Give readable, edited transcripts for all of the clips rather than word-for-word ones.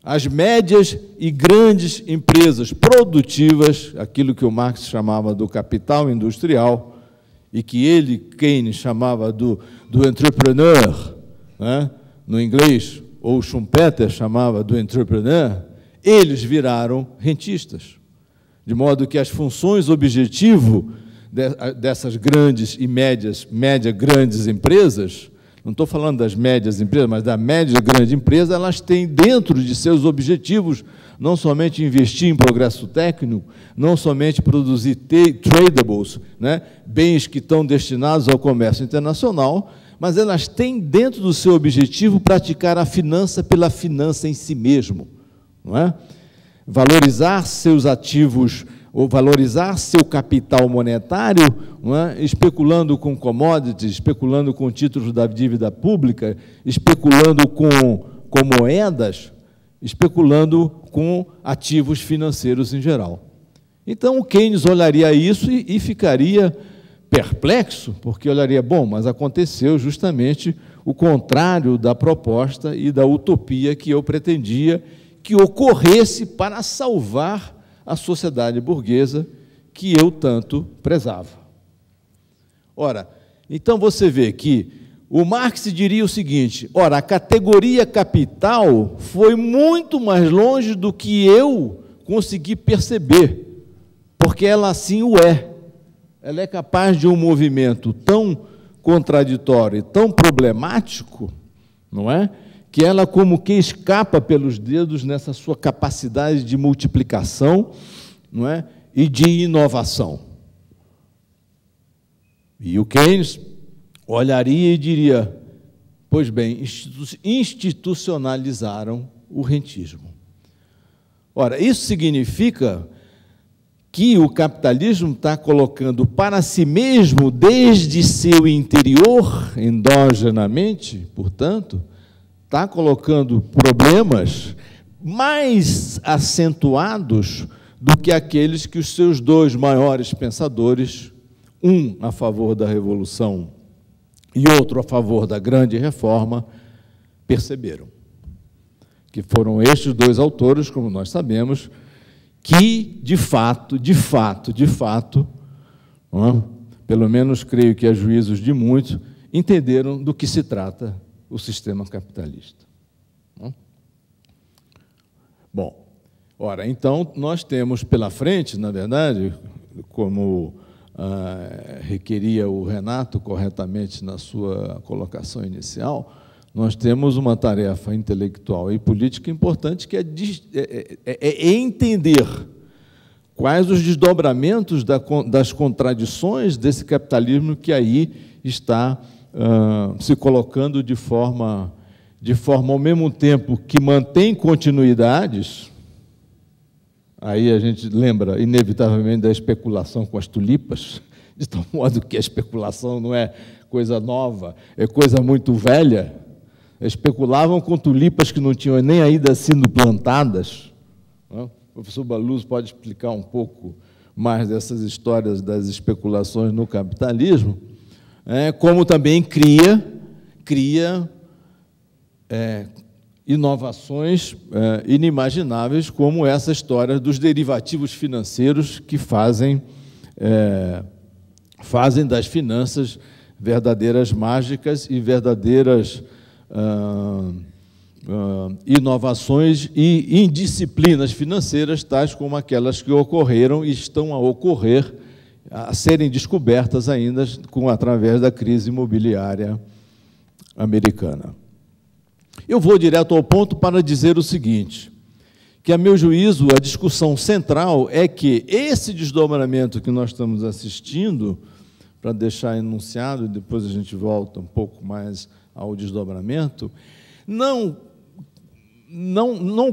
as médias e grandes empresas produtivas, aquilo que o Marx chamava do capital industrial, e que ele, Keynes, chamava do entrepreneur, né, no inglês, ou Schumpeter chamava do entrepreneur, eles viraram rentistas. De modo que as funções objetivo dessas grandes e grandes empresas, não estou falando das médias empresas, mas da média e grande empresa, elas têm dentro de seus objetivos não somente investir em progresso técnico, não somente produzir tradables, né, bens que estão destinados ao comércio internacional, mas elas têm dentro do seu objetivo praticar a finança pela finança em si mesmo, não é? Valorizar seus ativos, ou valorizar seu capital monetário, não é? Especulando com commodities, especulando com títulos da dívida pública, especulando com moedas, especulando com ativos financeiros em geral. Então, o Keynes olharia isso e ficaria perplexo, porque olharia, bom, mas aconteceu justamente o contrário da proposta e da utopia que eu pretendia que ocorresse para salvar a sociedade burguesa que eu tanto prezava. Ora, então você vê que o Marx diria o seguinte, ora, a categoria capital foi muito mais longe do que eu consegui perceber, porque ela assim o é. Ela é capaz de um movimento tão contraditório e tão problemático, não é? Que ela como que escapa pelos dedos nessa sua capacidade de multiplicação, não é? E de inovação. E o Keynes olharia e diria, pois bem, institucionalizaram o rentismo. Ora, isso significa que o capitalismo está colocando para si mesmo, desde seu interior, endogenamente, portanto, está colocando problemas mais acentuados do que aqueles que os seus dois maiores pensadores, um a favor da Revolução e outro a favor da Grande Reforma, perceberam. Que foram estes dois autores, como nós sabemos, que, de fato, pelo menos creio que a juízos de muitos, entenderam do que se trata o sistema capitalista. Bom, ora, então, nós temos pela frente, na verdade, como requeria o Renato corretamente na sua colocação inicial, nós temos uma tarefa intelectual e política importante, que é entender quais os desdobramentos das contradições desse capitalismo que aí está se colocando de forma ao mesmo tempo que mantém continuidades. Aí a gente lembra, inevitavelmente, da especulação com as tulipas, de tal modo que a especulação não é coisa nova, é coisa muito velha. Especulavam com tulipas que não tinham nem ainda sido plantadas. O professor Baluz pode explicar um pouco mais dessas histórias das especulações no capitalismo, como também cria inovações inimagináveis, como essa história dos derivativos financeiros que fazem das finanças verdadeiras mágicas e verdadeiras inovações e indisciplinas financeiras, tais como aquelas que ocorreram e estão a ocorrer, a serem descobertas ainda através da crise imobiliária americana. Eu vou direto ao ponto para dizer o seguinte, que, a meu juízo, a discussão central é que esse desdobramento que nós estamos assistindo, para deixar enunciado, e depois a gente volta um pouco mais ao desdobramento, não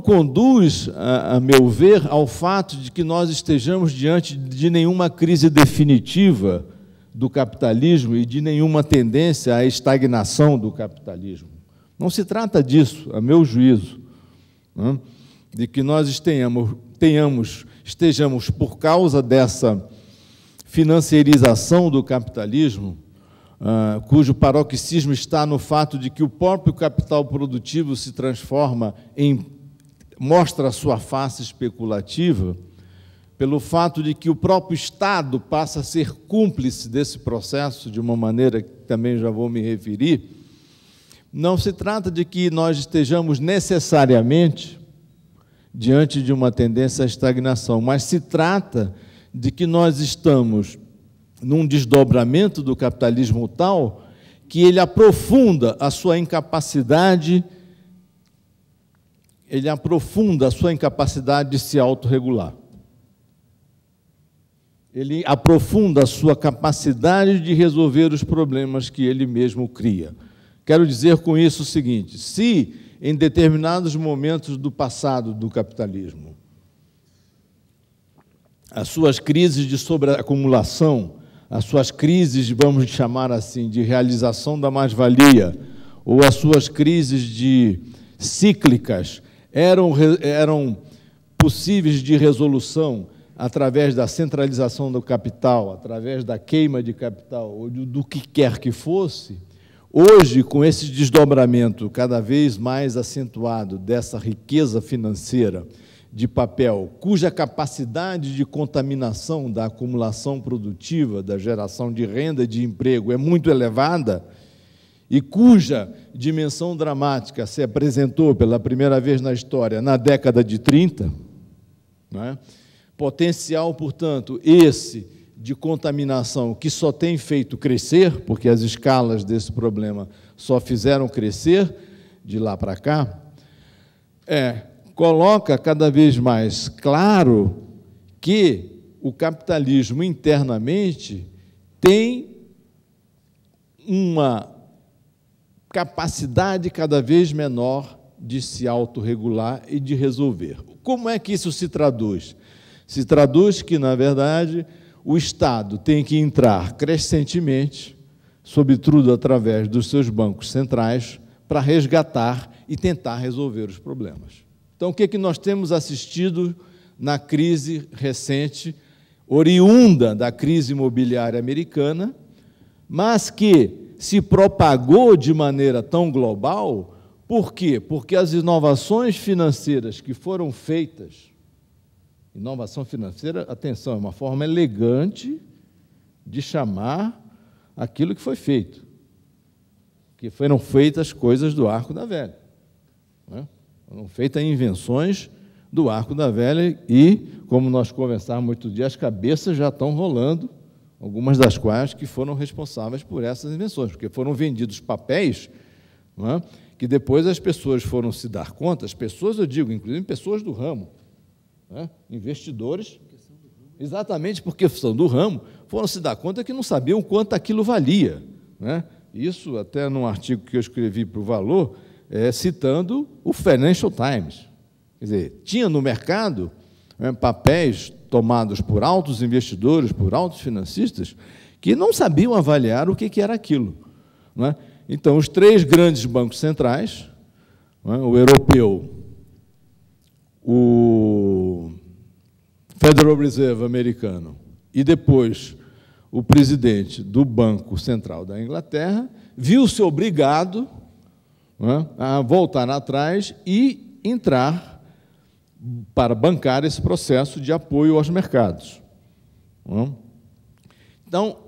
conduz, a meu ver, ao fato de que nós estejamos diante de nenhuma crise definitiva do capitalismo e de nenhuma tendência à estagnação do capitalismo. Não se trata disso, a meu juízo, né? De que nós estejamos, por causa dessa financiarização do capitalismo, cujo paroxismo está no fato de que o próprio capital produtivo se transforma em mostra a sua face especulativa pelo fato de que o próprio Estado passa a ser cúmplice desse processo, de uma maneira que também já vou me referir. Não se trata de que nós estejamos necessariamente diante de uma tendência à estagnação, mas se trata de que nós estamos num desdobramento do capitalismo tal que ele aprofunda a sua incapacidade, de se autorregular. Ele aprofunda a sua capacidade de resolver os problemas que ele mesmo cria. Quero dizer com isso o seguinte: se em determinados momentos do passado do capitalismo as suas crises de sobreacumulação, as suas crises, vamos chamar assim, de realização da mais-valia, ou as suas crises cíclicas eram possíveis de resolução através da centralização do capital, através da queima de capital, ou do que quer que fosse, hoje, com esse desdobramento cada vez mais acentuado dessa riqueza financeira de papel, cuja capacidade de contaminação da acumulação produtiva, da geração de renda e de emprego é muito elevada, e cuja dimensão dramática se apresentou pela primeira vez na história na década de 30, né? Potencial, portanto, esse de contaminação que só tem feito crescer, porque as escalas desse problema só fizeram crescer de lá para cá, coloca cada vez mais claro que o capitalismo internamente tem uma capacidade cada vez menor de se autorregular e de resolver. Como é que isso se traduz? Se traduz que, na verdade, o Estado tem que entrar crescentemente, sobretudo através dos seus bancos centrais, para resgatar e tentar resolver os problemas. Então, o que é que nós temos assistido na crise recente, oriunda da crise imobiliária americana, mas que se propagou de maneira tão global? Por quê? Porque as inovações financeiras que foram feitas, inovação financeira, atenção, é uma forma elegante de chamar aquilo que foi feito, que foram feitas coisas do arco da velha, né? Foram feitas invenções do arco da velha e, como nós conversávamos muito dia, as cabeças já estão rolando, algumas das quais que foram responsáveis por essas invenções, porque foram vendidos papéis, não é? Que depois as pessoas foram se dar conta, as pessoas, eu digo, inclusive pessoas do ramo, né? Investidores, exatamente porque são do ramo, foram se dar conta que não sabiam quanto aquilo valia, né? Isso até num artigo que eu escrevi para o Valor, citando o Financial Times. Quer dizer, tinha no mercado papéis tomados por altos investidores, por altos financistas, que não sabiam avaliar o que era aquilo, não é? Então, os três grandes bancos centrais, não é? O europeu, o Federal Reserve americano e depois o presidente do Banco Central da Inglaterra, viu-se obrigado, não é, a voltar atrás e entrar para bancar esse processo de apoio aos mercados. Não é? Então,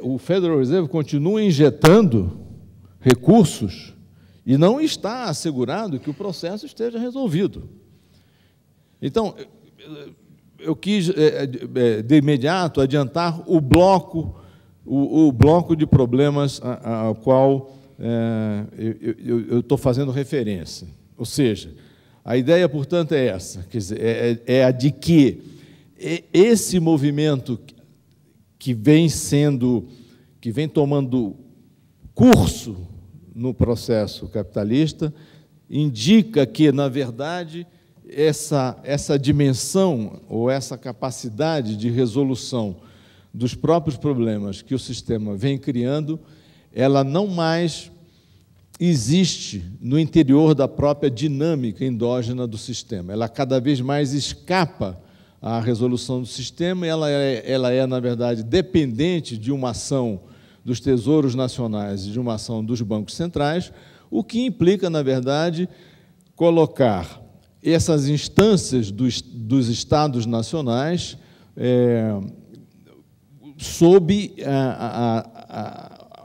o Federal Reserve continua injetando recursos e não está assegurado que o processo esteja resolvido. Então, eu quis, de imediato, adiantar o bloco de problemas ao qual eu estou fazendo referência. Ou seja, a ideia, portanto, é essa, quer dizer, é a de que esse movimento que vem tomando curso no processo capitalista, indica que, na verdade, essa dimensão ou essa capacidade de resolução dos próprios problemas que o sistema vem criando, ela não mais existe no interior da própria dinâmica endógena do sistema. Ela cada vez mais escapa à resolução do sistema, e ela é, na verdade, dependente de uma ação dos tesouros nacionais e de uma ação dos bancos centrais, o que implica, na verdade, colocar essas instâncias dos Estados nacionais sob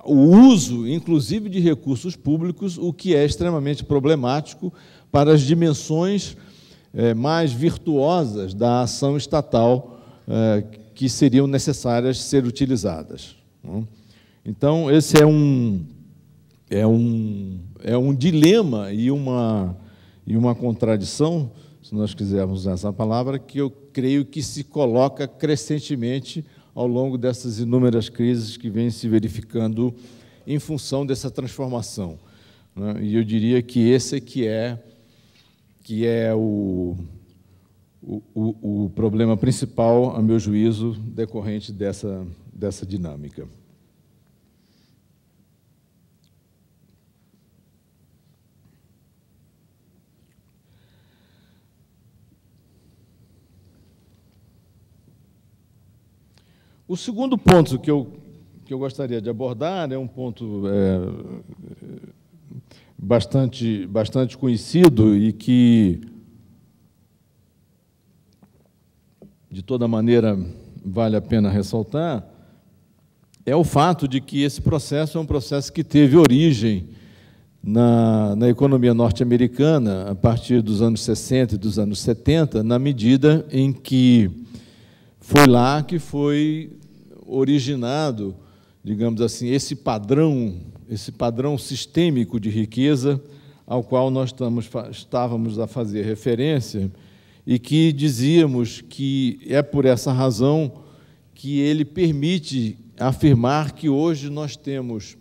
o uso, inclusive, de recursos públicos, o que é extremamente problemático para as dimensões mais virtuosas da ação estatal que seriam necessárias ser utilizadas. Então, esse é um dilema e uma contradição, se nós quisermos usar essa palavra, que eu creio que se coloca crescentemente ao longo dessas inúmeras crises que vêm se verificando em função dessa transformação. E eu diria que esse que é o problema principal, a meu juízo, decorrente dessa dinâmica. O segundo ponto que eu gostaria de abordar é um ponto bastante conhecido e que, de toda maneira, vale a pena ressaltar, é o fato de que esse processo é um processo que teve origem na economia norte-americana a partir dos anos 60 e dos anos 70, na medida em que foi lá que foi originado, digamos assim, esse padrão sistêmico de riqueza ao qual nós estávamos a fazer referência e que dizíamos que é por essa razão que ele permite afirmar que hoje nós temos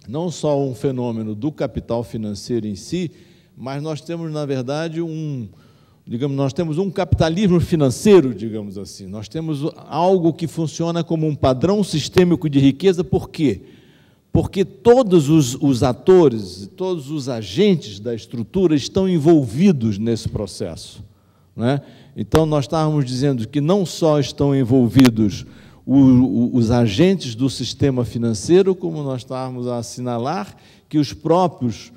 não só um fenômeno do capital financeiro em si, mas nós temos, na verdade, nós temos um capitalismo financeiro, digamos assim. Nós temos algo que funciona como um padrão sistêmico de riqueza. Por quê? Porque todos os atores, todos os agentes da estrutura estão envolvidos nesse processo, né? Então, nós estávamos dizendo que não só estão envolvidos os agentes do sistema financeiro, como nós estávamos a assinalar que os próprios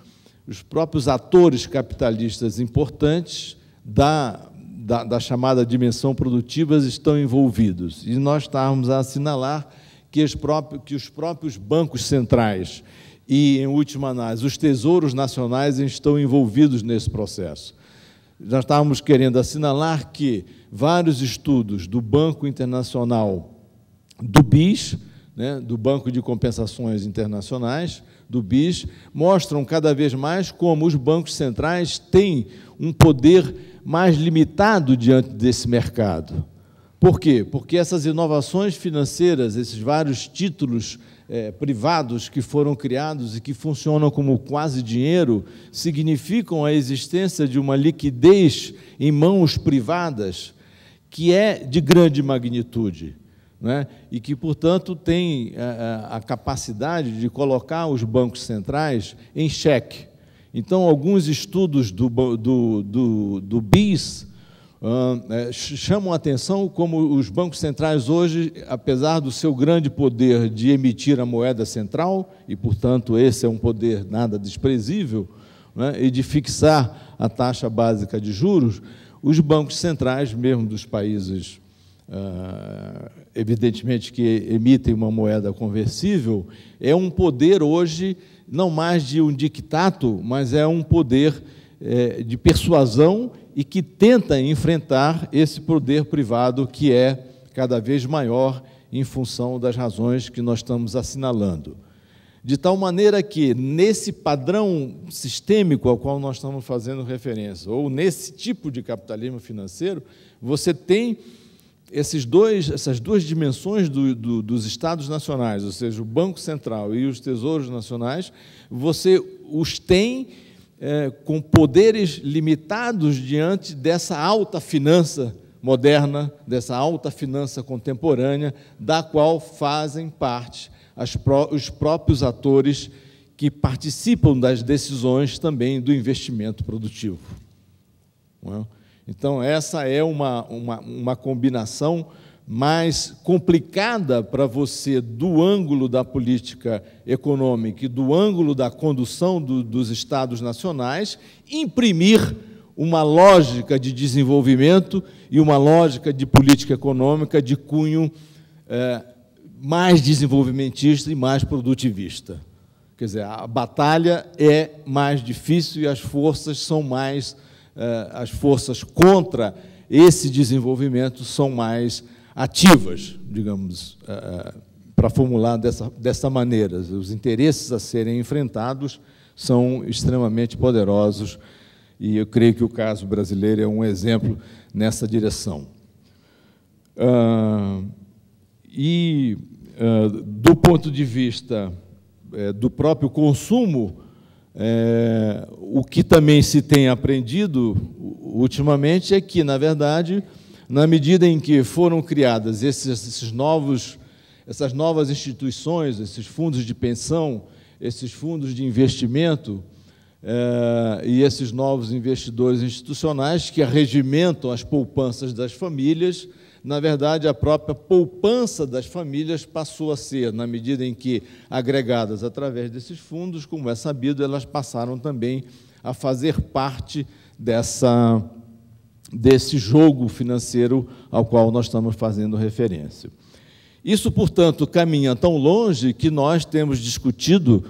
atores capitalistas importantes da chamada dimensão produtiva estão envolvidos. E nós estávamos a assinalar que os próprios bancos centrais e, em última análise, os tesouros nacionais estão envolvidos nesse processo. Nós estávamos querendo assinalar que vários estudos do Banco Internacional, do BIS, né, do Banco de Compensações Internacionais, do BIS, mostram cada vez mais como os bancos centrais têm um poder mais limitado diante desse mercado. Por quê? Porque essas inovações financeiras, esses vários títulos privados que foram criados e que funcionam como quase dinheiro, significam a existência de uma liquidez em mãos privadas que é de grande magnitude, né? E que, portanto, tem a capacidade de colocar os bancos centrais em xeque. Então, alguns estudos do BIS chamam a atenção como os bancos centrais hoje, apesar do seu grande poder de emitir a moeda central, e, portanto, esse é um poder nada desprezível, né, e de fixar a taxa básica de juros, os bancos centrais, mesmo dos países, evidentemente, que emitem uma moeda conversível, é um poder hoje, não mais de um dictato, mas é um poder de persuasão e que tenta enfrentar esse poder privado que é cada vez maior em função das razões que nós estamos assinalando. De tal maneira que, nesse padrão sistêmico ao qual nós estamos fazendo referência, ou nesse tipo de capitalismo financeiro, você tem essas duas dimensões dos Estados nacionais, ou seja, o Banco Central e os Tesouros Nacionais, você os tem com poderes limitados diante dessa alta finança moderna, dessa alta finança contemporânea, da qual fazem parte os próprios atores que participam das decisões também do investimento produtivo. Não é? Então, essa é uma combinação mais complicada para você, do ângulo da política econômica e do ângulo da condução dos Estados nacionais, imprimir uma lógica de desenvolvimento e uma lógica de política econômica de cunho mais desenvolvimentista e mais produtivista. Quer dizer, a batalha é mais difícil e as forças são mais, as forças contra esse desenvolvimento são mais ativas, digamos, para formular dessa maneira. Os interesses a serem enfrentados são extremamente poderosos e eu creio que o caso brasileiro é um exemplo nessa direção. Do ponto de vista do próprio consumo, o que também se tem aprendido ultimamente é que, na verdade, na medida em que foram criadas essas novas instituições, esses fundos de pensão, esses fundos de investimento e esses novos investidores institucionais que arregimentam as poupanças das famílias, na verdade, a própria poupança das famílias passou a ser, na medida em que, agregadas através desses fundos, como é sabido, elas passaram também a fazer parte desse jogo financeiro ao qual nós estamos fazendo referência. Isso, portanto, caminha tão longe que nós temos discutido